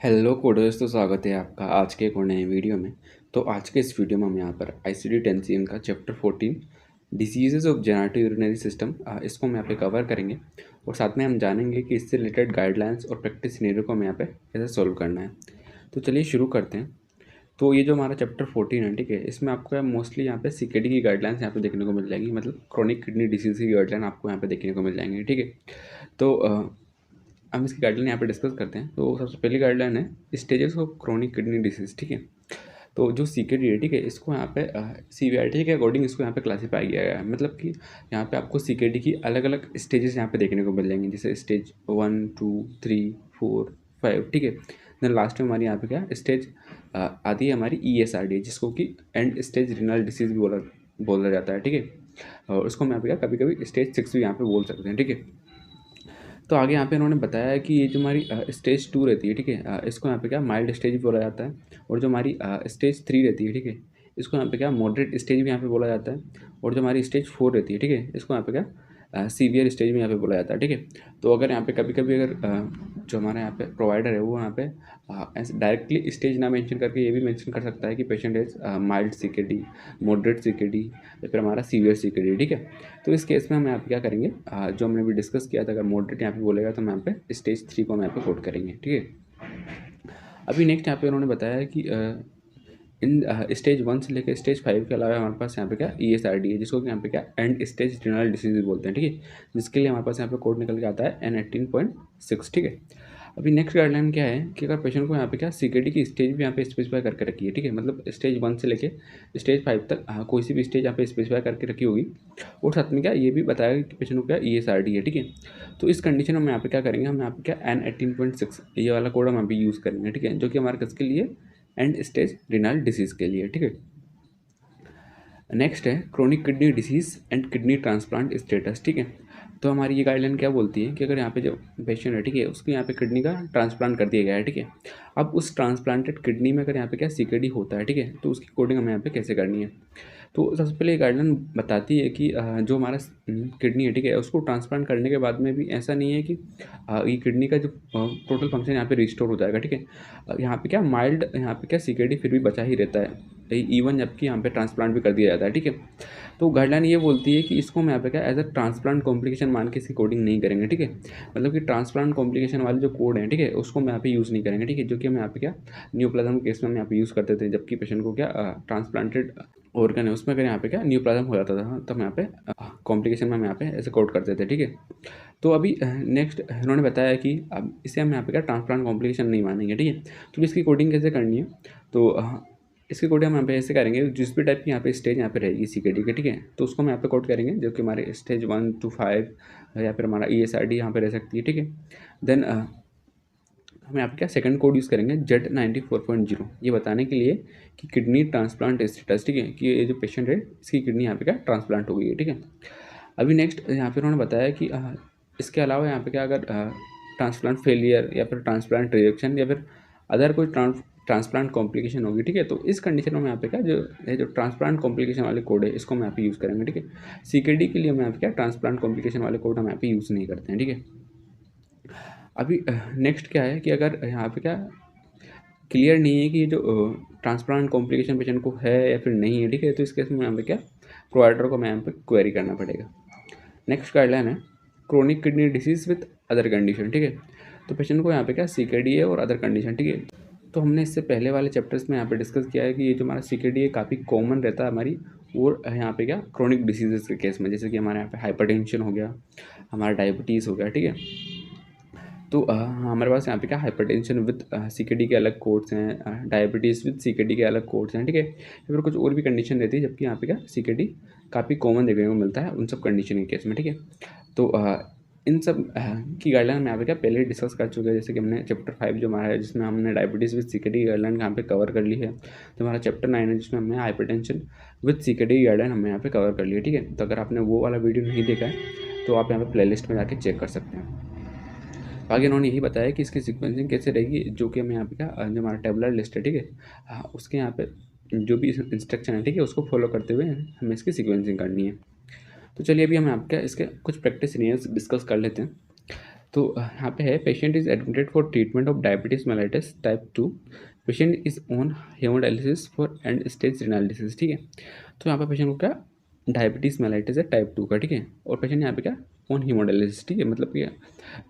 Hello coders, तो स्वागत है आपका आज के एक और नए वीडियो में। तो आज के इस वीडियो में हम यहाँ पर ICD-10 का chapter 14 diseases of generative urinary system इसको हम यहाँ पे कवर करेंगे और साथ में हम जानेंगे कि इससे रिलेटेड गाइडलाइंस और प्रैक्टिस सिनेरियो को हमें यहाँ पे कैसे सॉल्व करना है। तो चलिए शुरू करते हैं। तो ये जो हमारा चैप्टर 14 है, ठीक है, इसमें आपको मोस्टली यहाँ पे CKD की गाइडलाइंस यहाँ पे देखने को मिल जाएगी, मतलब क्रोनिक किडनी डिसीज़ की गाइडलाइन आपको यहाँ पे देखने को मिल जाएंगे, ठीक है। तो हम इसकी गाइडलाइन यहाँ पे डिस्कस करते हैं। तो सबसे पहली गाइडलाइन है stages of chronic kidney disease, ठीक है। तो जो CKD है, ठीक है, इसको यहाँ पे CVIT के अकॉर्डिंग इसको यहाँ पे क्लासीफाई किया गया है। मतलब कि यहाँ पे आपको CKD की अलग अलग स्टेजेस यहाँ पे देखने को मिल जाएंगे, जैसे स्टेज 1 2 3 4 5, ठीक है। देन लास्ट में हमारी यहाँ पे क्या स्टेज आती है हमारी ESRD, जिसको कि एंड स्टेज रिनल डिसीज़ भी बोला जाता है, ठीक है। और उसको हम यहाँ पे क्या कभी कभी स्टेज 6 भी यहाँ पे बोल सकते हैं, ठीक है। तो आगे यहाँ पे इन्होंने बताया कि ये जो हमारी स्टेज 2 रहती है, ठीक है, इसको यहाँ पे क्या माइल्ड स्टेज भी बोला जाता है। और जो हमारी स्टेज 3 रहती है, ठीक है, इसको यहाँ पे क्या मॉडरेट स्टेज भी यहाँ पे बोला जाता है। और जो हमारी स्टेज 4 रहती है, ठीक है, इसको यहाँ पे क्या सीवियर स्टेज में यहाँ पे बोला जाता है, ठीक है। तो अगर यहाँ पे कभी कभी अगर जो हमारा यहाँ पे प्रोवाइडर है वो यहाँ पे ऐसे डायरेक्टली स्टेज ना मेंशन करके ये भी मेंशन कर सकता है कि patient is mild CKD, moderate CKD या फिर हमारा सीवियर CKD, ठीक है। तो इस केस में हम यहाँ पे क्या करेंगे, जो हमने भी डिस्कस किया था, अगर मॉडरेट यहाँ पे बोलेगा तो हम यहाँ पे स्टेज 3 को हम यहाँ पे कोट करेंगे, ठीक है। अभी नेक्स्ट यहाँ पे उन्होंने बताया कि इन स्टेज 1 से लेकर स्टेज 5 के अलावा हमारे पास यहाँ पे क्या ESRD है, जिसको कि यहाँ पे क्या एंड स्टेज रिनल डिसीज बोलते हैं, ठीक है। जिसके लिए हमारे पास यहाँ पे कोड निकल के आता है N18.6, ठीक है। अभी नेक्स्ट गाइडलाइन क्या है कि अगर पेशेंट को यहाँ पे क्या CKD की स्टेज भी यहाँ पे स्पेसिफाई करके रखी है, ठीक है, मतलब स्टेज 1 से लेके स्टेज 5 तक कोई सी भी स्टेज यहाँ पे स्पेसिफाई करके रखी होगी। और साथ में क्या ये भी बताया कि पेशेंट को क्या ESRD है, ठीक है। तो इस कंडीशन में हम यहाँ पे क्या करेंगे, हम यहाँ पे क्या N18.6 ये वाला कोड हम यहाँ पे यूज़ करेंगे, ठीक है, जो कि हमारे किसके लिए एंड स्टेज रिनल डिसीज़ के लिए, ठीक है। नेक्स्ट है chronic kidney disease and kidney transplant status, ठीक है। तो हमारी ये गाइडलाइन क्या बोलती है कि अगर यहाँ पे जो पेशेंट है, ठीक है, उसके यहाँ पे किडनी का ट्रांसप्लांट कर दिया गया है, ठीक है। अब उस ट्रांसप्लांटेड किडनी में अगर यहाँ पे क्या CKD होता है, ठीक है, तो उसकी कोडिंग हमें यहाँ पे कैसे करनी है। तो सबसे पहले ये गाइडलाइन बताती है कि जो हमारा किडनी है, ठीक है, उसको ट्रांसप्लांट करने के बाद में भी ऐसा नहीं है कि ये किडनी का जो टोटल फंक्शन यहाँ पे रिस्टोर हो जाएगा, ठीक है। यहाँ पे क्या माइल्ड यहाँ पे क्या CKD फिर भी बचा ही रहता है, इवन जबकि यहाँ पे ट्रांसप्लांट भी कर दिया जाता है, ठीक है। तो गाइडलाइन ये बोलती है कि इसको हम यहाँ पे क्या एज अ ट्रांसप्लांट कॉम्प्लिकेशन मान के इसकी कोडिंग नहीं करेंगे, ठीक है। मतलब कि ट्रांसप्लांट कॉम्प्लिकेशन वाले जो कोड हैं, ठीक है, उसको हम यहाँ पे यूज़ नहीं करेंगे, ठीक है, जो कि हम यहाँ पे क्या न्यूप्लाज्म केस में हम यहाँ पे यूज़ करते थे, जबकि पेशेंट को क्या ट्रांसप्लांटेड ऑर्गन है उसमें अगर यहाँ पे क्या न्यूप्लाज्म हो जाता था, तब यहाँ पे कॉम्प्लिकेशन में हम यहाँ पे ऐसे कोड करते थे, ठीक है। तो अभी नेक्स्ट उन्होंने बताया कि अब इसे हम यहाँ पे क्या ट्रांसप्लांट कॉम्प्लिकेशन नहीं मानेंगे, ठीक है। तो इसकी कोडिंग कैसे करनी है, तो इसकी कोडिंग हम यहाँ पे ऐसे करेंगे, जिस भी टाइप की यहाँ पे स्टेज यहाँ पे रहेगी CKD के, ठीक है, तो उसको हम यहाँ पे कोड करेंगे, जो कि हमारे स्टेज 1 to 5 या फिर हमारा ESRD यहाँ पे रह सकती है, ठीक है। देन हम यहाँ पे क्या सेकंड कोड यूज़ करेंगे Z94.0, ये बताने के लिए कि किडनी ट्रांसप्लांट स्टेटस, ठीक है, कि ये जो पेशेंट है इसकी किडनी यहाँ पे क्या ट्रांसप्लांट हो गई है, ठीक है। अभी नेक्स्ट यहाँ पे उन्होंने बताया कि इसके अलावा यहाँ पे क्या अगर ट्रांसप्लांट फेलियर या फिर ट्रांसप्लांट रिजेक्शन या फिर अदर कोई ट्रांसप्लांट कॉम्प्लिकेशन होगी, ठीक है, तो इस कंडीशन में यहाँ पे क्या जो ट्रांसप्लांट कॉम्प्लिकेशन वाले कोड है इसको हम यहाँ पे यूज़ करेंगे, ठीक है। CKD के लिए हम यहाँ पे क्या ट्रांसप्लांट कॉम्प्लिकेशन वाले कोड हम यहाँ पे यूज़ नहीं करते हैं, ठीक है। अभी नेक्स्ट क्या है कि अगर यहाँ पे क्या क्लियर नहीं है कि ये जो ट्रांसप्लांट कॉम्प्लिकेशन पेशेंट को है या फिर नहीं है, ठीक है, तो इस केस में यहाँ पे क्या प्रोवाइडर को हमें यहाँ पे क्वेरी करना पड़ेगा। नेक्स्ट गाइडलाइन है chronic kidney disease with other condition, ठीक है। तो पेशेंट को यहाँ पे क्या CKD है और अदर कंडीशन, ठीक है। तो हमने इससे पहले वाले चैप्टर्स में यहाँ पे डिस्कस किया है कि ये जो हमारा CKD है काफ़ी कॉमन रहता है हमारी, और यहाँ पे क्या क्रोनिक डिसीजेस के केस में, जैसे कि हमारे यहाँ पे हाइपरटेंशन हो गया, हमारा डायबिटीज़ हो गया, ठीक है। तो हमारे पास यहाँ पे क्या हाइपरटेंशन विद CKD के अलग कोड्स हैं, डायबिटीज़ विद CKD के अलग कोड्स हैं, ठीक है। या फिर कुछ और भी कंडीशन रहती है, जबकि यहाँ पे क्या CKD काफ़ी कॉमन देखने को मिलता है उन सब कंडीशन के केस में, ठीक है। तो इन सब की गाइडलाइन हम यहाँ पे क्या पहले ही डिस्कस कर चुके हैं, जैसे कि हमने चैप्टर 5 जो हमारा है जिसमें हमने डायबिटीज़ विद CKD की गाइडलाइन यहाँ पे कवर कर ली है। तो हमारा चैप्टर 9 है जिसमें हमने हाइपरटेंशन विद CKD की गाइडलाइन हमने यहाँ पे कवर कर ली है, ठीक है। तो अगर आपने वो वाला वीडियो नहीं देखा है तो आप यहाँ पे प्लेलिस्ट में जाके चेक कर सकते हैं। आगे इन्होंने यही बताया कि इसकी सीक्वेंसिंग कैसे रहेगी, जो कि हमें यहाँ पे क्या जो हमारा टेबुलर लिस्ट है, ठीक है, हाँ, उसके यहाँ पे जो भी इंस्ट्रक्शन है, ठीक है, उसको फॉलो करते हुए हमें इसकी सीक्वेंसिंग करनी है। तो चलिए अभी हम आपके इसके कुछ प्रैक्टिस सिनेरियोस डिस्कस कर लेते हैं। तो यहाँ पे है patient is admitted for treatment of diabetes mellitus type 2, patient is on hemodialysis for and stage renal disease, ठीक है। तो यहाँ पे पेशेंट को क्या डायबिटीज मेलाइटिस है टाइप 2 का, ठीक है, और पेशेंट यहाँ पे क्या ऑन हीमोडायलिसिस, ठीक है, मतलब कि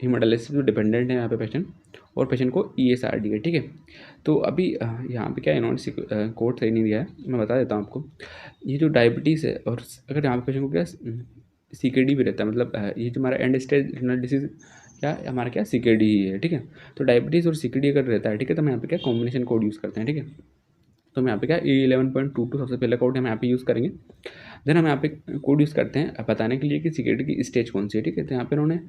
हीमोडायलिसिस में डिपेंडेंट है यहाँ पे पेशेंट, और पेशेंट को ESRD है, ठीक है। तो अभी यहाँ पे क्या इन्होंने कोड सही नहीं दिया है, मैं बता देता हूँ आपको। ये जो डायबिटीज़ है और अगर यहाँ पे पेशेंट को क्या CKD भी रहता है, मतलब ये जो हमारा एंड स्टेज रिनल डिसीज क्या हमारा क्या CKD ही है, ठीक है। तो डायबिटीज़ और CKD अगर रहता है, ठीक है, तो हम यहाँ पे क्या कॉम्बिनेशन कोड यूज़ करते हैं, ठीक है। तो हम यहाँ पे क्या E11.22 सबसे पहला कोड हम यहाँ पे यूज़ करेंगे। देन हम यहाँ पे कोड यूज़ करते हैं बताने के लिए कि CKD की स्टेज कौन सी है, ठीक है। तो यहाँ पे उन्होंने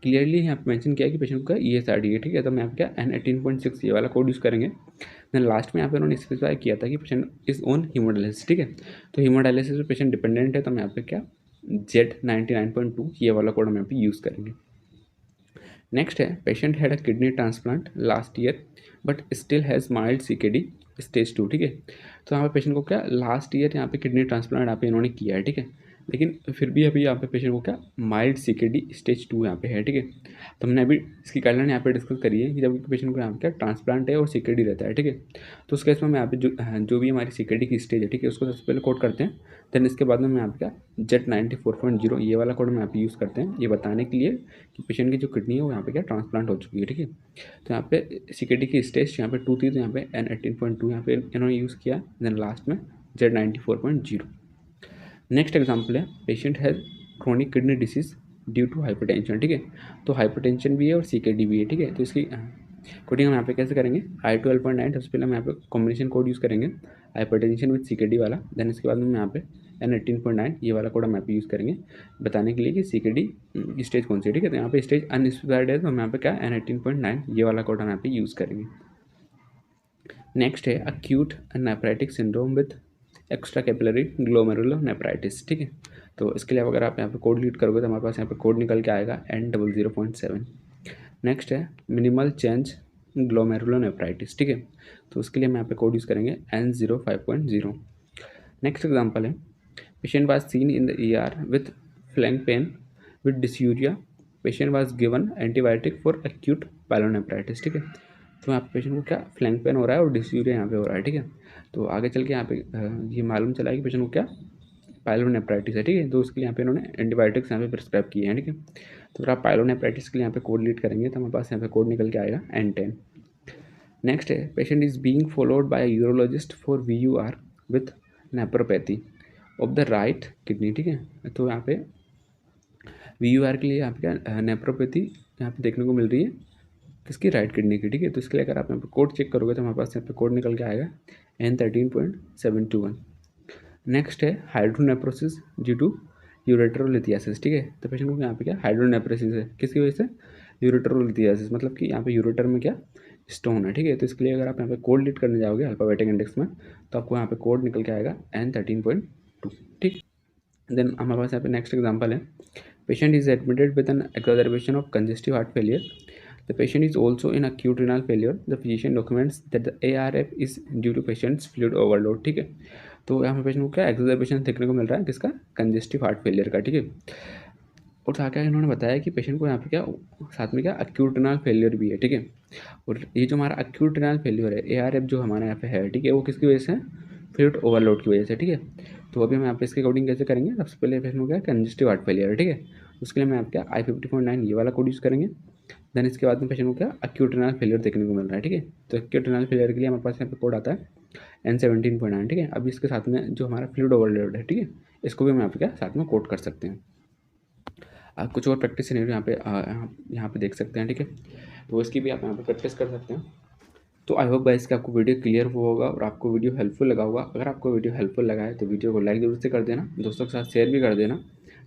क्लियरली यहाँ पे मेंशन किया कि पेशेंट का ESRD है, ठीक है। तो हम यहाँ पे क्या N18.6 ये वाला कोड यूज़ करेंगे। देन लास्ट में यहाँ पे उन्होंने स्पेसिफाई किया था कि पेशेंट इज़ ऑन हीमोडायलिसिस, ठीक है। तो हीमोडायलिसिस में पेशेंट डिपेंडेंट है, तो हम यहाँ पे क्या Z99.2 ये वाला कोड हम यहाँ पे यूज़ करेंगे। नेक्स्ट है patient had a kidney transplant last year but still has mild CKD stage 2, ठीक है। तो यहाँ पे पेशेंट को क्या लास्ट ईयर यहाँ पे किडनी ट्रांसप्लांट यहाँ पे इन्होंने किया है, ठीक है, लेकिन फिर भी अभी यहाँ पे पेशेंट को क्या माइल्ड CKD स्टेज 2 यहाँ पे है, ठीक है। तो हमने अभी इसकी गाइडलाइन यहाँ पे डिस्कस करी है कि जब पेशेंट को यहाँ पे क्या ट्रांसप्लांट है और CKD रहता है, ठीक है। तो उस केस में हम यहाँ पे जो भी हमारी CKD की स्टेज है, ठीक है, उसको सबसे पहले कोड करते हैं। देन इसके बाद में हम यहाँ पे क्या Z94.0 ये वाला कोड हम यहाँ पे यूज़ करते हैं, ये बताने के लिए कि पेशेंट की जो किडनी है वो यहाँ पे क्या ट्रांसप्लांट हो चुकी है, ठीक है। तो यहाँ पे CKD की स्टेज यहाँ पे 2 थी, तो यहाँ पे N18.2 यहाँ पे इन्होंने यूज़ किया। देन लास्ट में Z94.0। नेक्स्ट एग्जाम्पल है patient has chronic kidney disease due to hypertension, ठीक है। तो हाइपरटेंशन भी है और CKD भी है, ठीक है। तो इसकी कोडिंग हम यहाँ पे कैसे करेंगे, I12.9 सबसे पहले हम यहाँ पे कॉम्बिनेशन कोड यूज़ करेंगे हाइपरटेंशन विद CKD वाला। देन इसके बाद में यहाँ पे N18.9 ये वाला कोड हम यहाँ पे यूज़ करेंगे बताने के लिए कि CKD स्टेज कौन सी है, ठीक है। तो यहाँ पे स्टेज अनस्पेसिफाइड है, तो हम यहाँ पे क्या N18.9 ये वाला कोड हम यहाँ पे यूज़ करेंगे। नेक्स्ट है acute nephritic syndrome with extra capillary glomerulonephritis, ठीक है। तो इसके लिए अगर आप यहाँ पे कोड रीड करोगे तो हमारे पास यहाँ पे कोड निकल के आएगा N00.7। नेक्स्ट है मिनिमल चेंज ग्लोमेरुलोनेफ्राइटिस, ठीक है। तो उसके लिए हम यहाँ पे कोड यूज़ करेंगे N05.0। नेक्स्ट एग्जांपल है patient was seen in the ER with flank pain with dysuria, patient was given antibiotic for acute pyelonephritis, ठीक है। तो यहाँ पे पेशेंट को क्या फ्लैंक पेन हो रहा है और डिस्यूरिया यहाँ पे हो रहा है, ठीक है। तो आगे चल के यहाँ पे ये मालूम चला है कि पेशेंट को क्या पायलोनेफ्राइटिस है, ठीक है। तो उसके लिए यहाँ पे इन्होंने एंटीबायोटिक्स यहाँ पे प्रिस्क्राइब किए हैं, ठीक है। तो अगर आप पायलोनेफ्राइटिस के लिए यहाँ पे कोड रीड करेंगे तो हमारे पास यहाँ पे कोड निकल के आएगा N10। नेक्स्ट है patient is being followed by urologist for VUR with nephropathy of the right kidney, ठीक है। तो यहाँ पे VUR के लिए यहाँ पे क्या नेप्रोपैथी यहाँ पे देखने को मिल रही है किसकी राइट किडनी की, ठीक है। तो इसके लिए अगर आप यहाँ पे कोड चेक करोगे तो हमारे पास यहाँ पे कोड निकल के आएगा N13.721। नेक्स्ट है हाइड्रोनेफ्रोसिस ड्यू टू यूरेट्रोलिथियासिस, ठीक है। तो पेशेंट को यहाँ पे क्या हाइड्रोनेफ्रोसिस है किसकी वजह से यूरेट्रोलिथियासिस, मतलब कि यहाँ पे यूरेटर में क्या स्टोन है, ठीक है। तो इसके लिए अगर आप यहाँ पे कोड रीड करने जाओगे अल्फाबेटिक इंडेक्स में तो आपको यहाँ पे कोड निकल के आएगा N13.2, ठीक। देन हमारे पास यहाँ पे नेक्स्ट एग्जांपल है patient is admitted with an exacerbation of congestive heart failure, the patient is also in acute renal failure, the physician documents that the ARF is due to patient's fluid overload, ठीक है। तो यहाँ पे patient को क्या एक्सर्बेशन देखने को मिल रहा है किसका कंजेस्टिव हार्ट फेलियर का, ठीक है। और आगे इन्होंने बताया कि पेशेंट को यहाँ पे क्या साथ में क्या एक्यूट रेनल फेलियर भी है, ठीक है। और ये जो हमारा एक्यूट रेनल फेलियर है ARF जो हमारे यहाँ पे है, ठीक है, वो किसकी वजह से है फ्लूइड ओवरलोड की वजह से, ठीक है। तो अभी हम यहाँ पे इसके अकॉर्डिंग कैसे करेंगे, सबसे पहले पेशेंट को क्या कंजेस्टिव हार्ट फेलियर है, ठीक है। उसके लिए हम यहाँ पे क्या I50.9 ये वाला कोड यूज़ करेंगे। देन इसके बाद में पेशेंट को क्या एक्यूट रेनल फेलियर देखने को मिल रहा है, ठीक है। तो एक्यूट रेनल फेलियर के लिए हमारे पास यहाँ पे कोड आता है N17.9, ठीक है। अभी इसके साथ में जो हमारा फ्लूइड ओवरलोड है, ठीक है, इसको भी हम यहाँ पे क्या साथ में कोड कर सकते हैं। आप कुछ और प्रैक्टिस सिनेरियो यहाँ पे देख सकते हैं, ठीक है। तो इसकी भी आप यहाँ पे प्रैक्टिस कर सकते हैं। तो आई होप गाइस कि आपको वीडियो क्लियर हुआ होगा और आपको वीडियो हेल्पफुल लगा होगा। अगर आपको वीडियो हेल्पफुल लगा है तो वीडियो को लाइक जरूर से कर देना, दोस्तों के साथ शेयर भी कर देना।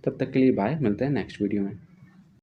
तब तक के लिए बाय, मिलते हैं नेक्स्ट वीडियो में।